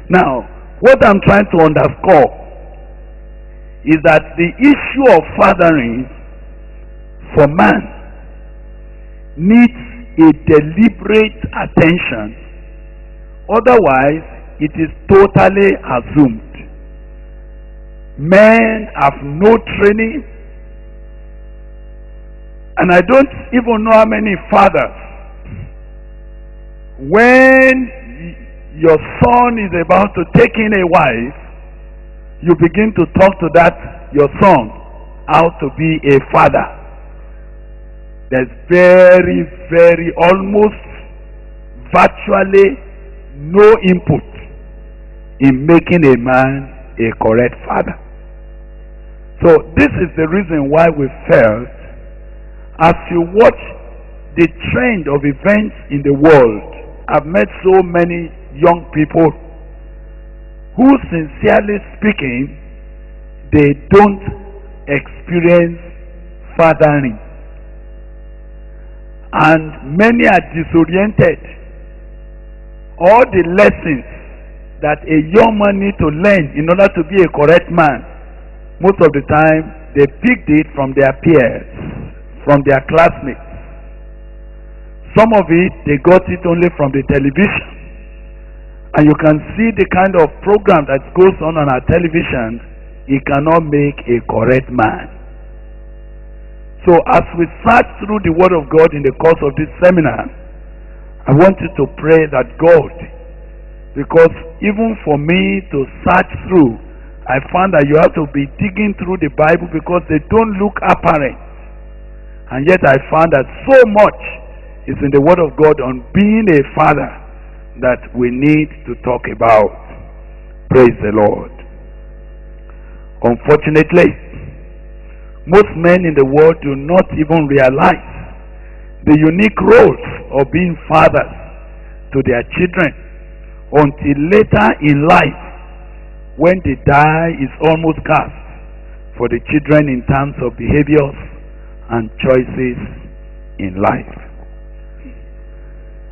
Now, what I'm trying to underscore is that the issue of fathering for man needs a deliberate attention. Otherwise, it is totally assumed. Men have no training, and I don't even know how many fathers, when your son is about to take in a wife, you begin to talk to that your son how to be a father. There's very almost virtually no input in making a man a correct father. So this is the reason why we felt, as you watch the trend of events in the world, I've met so many young people who, sincerely speaking, they don't experience fathering, and many are disoriented. All the lessons that a young man needs to learn in order to be a correct man, most of the time they picked it from their peers, from their classmates. Some of it they got it only from the television. And you can see the kind of program that goes on our television. It cannot make a correct man. So as we search through the Word of God in the course of this seminar, I want you to pray that God, because even for me to search through, I found that you have to be digging through the Bible because they don't look apparent. And yet I found that so much is in the Word of God on being a father that we need to talk about. Praise the Lord. Unfortunately, most men in the world do not even realize the unique roles of being fathers to their children until later in life, when the die is almost cast for the children in terms of behaviors and choices in life.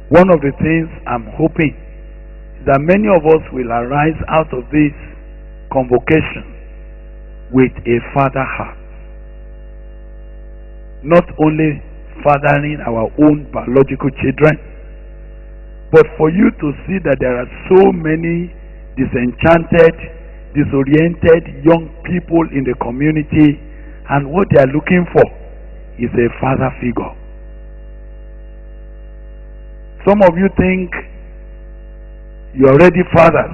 One of the things I'm hoping is that many of us will arise out of this convocation with a father heart. Not only fathering our own biological children, but for you to see that there are so many disenchanted, disoriented young people in the community, and what they are looking for is a father figure. Some of you think you're already fathers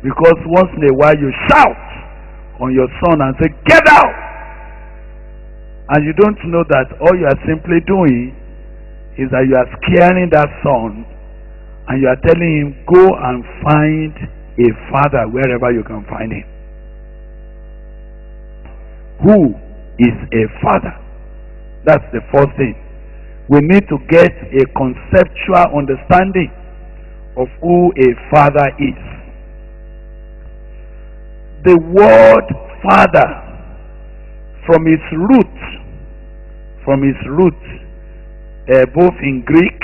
because once in a while you shout on your son and say, "Get out!" And you don't know that all you are simply doing is that you are scaring that son and you are telling him, go and find a father wherever you can find him. Who is a father? That's the first thing. We need to get a conceptual understanding of who a father is. The word father, from its root, both in Greek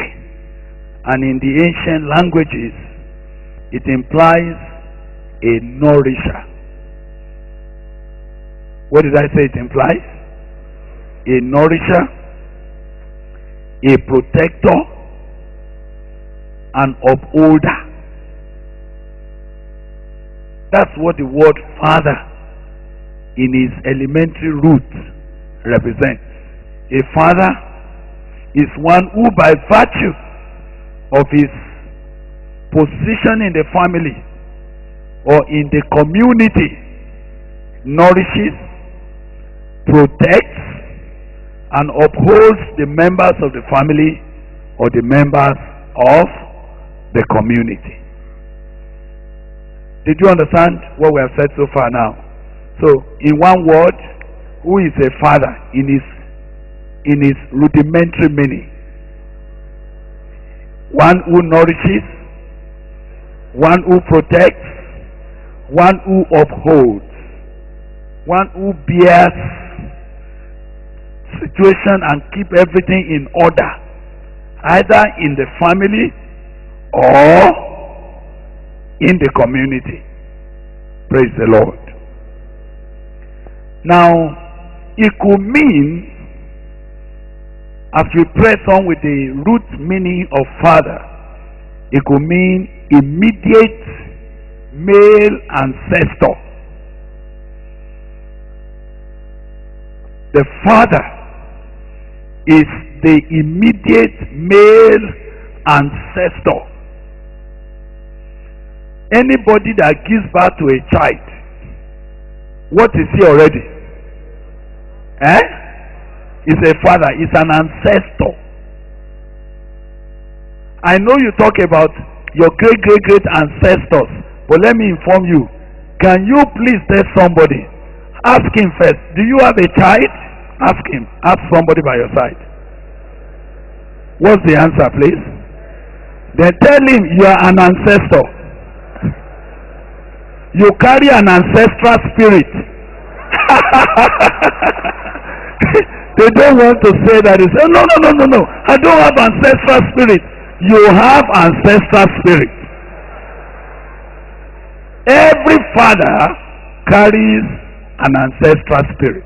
and in the ancient languages, it implies a nourisher. What did I say it implies? A nourisher, a protector, an upholder. That's what the word father in its elementary root represents. A father is one who, by virtue of his position in the family or in the community, nourishes, protects, and upholds the members of the family or the members of the community. Did you understand what we have said so far now? So, in one word, who is a father in his rudimentary meaning? One who nourishes, one who protects, one who upholds, one who bears situation and keep everything in order, either in the family or in the community. Praise the Lord. Now, it could mean, as we press on with the root meaning of father, it could mean immediate male ancestor. The father is the immediate male ancestor. Anybody that gives birth to a child, what is he already? Is a father, is an ancestor. I know you talk about your great ancestors, but let me inform you. Can you please tell somebody? Ask him first. Do you have a child? Ask him. Ask somebody by your side. What's the answer, please? Then tell him you are an ancestor. You carry an ancestral spirit. They don't want to say that. They say, no. I don't have ancestral spirit. You have ancestral spirit. Every father carries an ancestral spirit.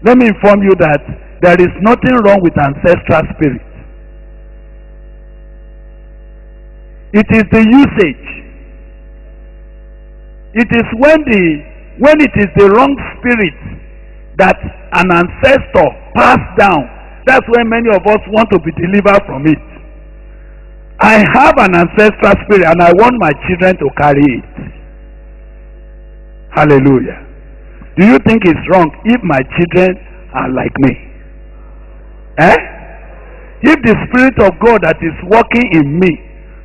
Let me inform you that there is nothing wrong with ancestral spirit. It is the usage. It is when it is the wrong spirit that an ancestor passed down. That's when many of us want to be delivered from it. I have an ancestral spirit and I want my children to carry it. Hallelujah. Do you think it's wrong if my children are like me? If the Spirit of God that is working in me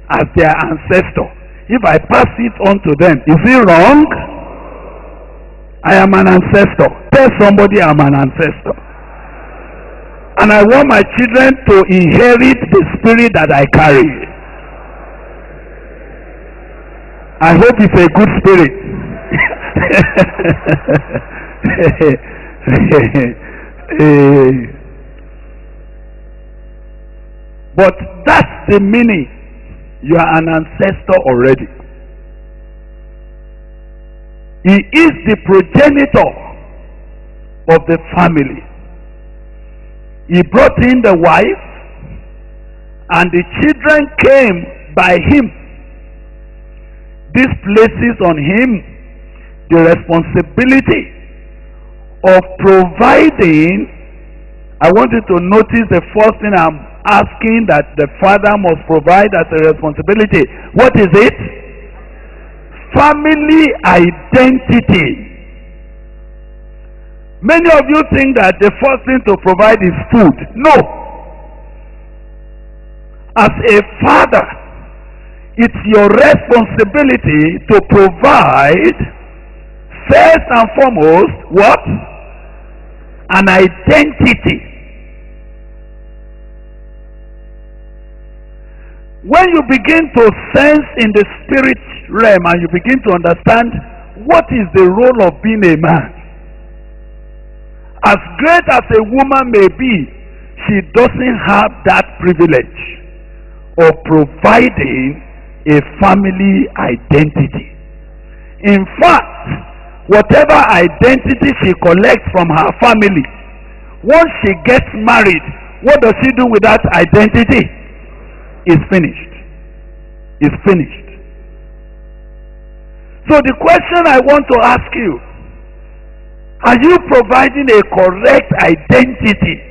as their ancestor, if I pass it on to them, is it wrong? I am an ancestor. Tell somebody I'm an ancestor. And I want my children to inherit the spirit that I carry. I hope it's a good spirit. But that's the meaning. You are an ancestor already. He is the progenitor of the family. He brought in the wife, and the children came by him. This places on him the responsibility of providing. I want you to notice the first thing I'm asking that the father must provide as a responsibility. What is it? Family identity. Many of you think that the first thing to provide is food. No. As a father, it's your responsibility to provide, first and foremost, what? An identity. When you begin to sense in the spirit realm and you begin to understand what is the role of being a man, as great as a woman may be, she doesn't have that privilege of providing a family identity. In fact, whatever identity she collects from her family, once she gets married, what does she do with that identity? It's finished. It's finished. So the question I want to ask you, are you providing a correct identity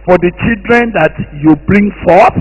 for the children that you bring forth?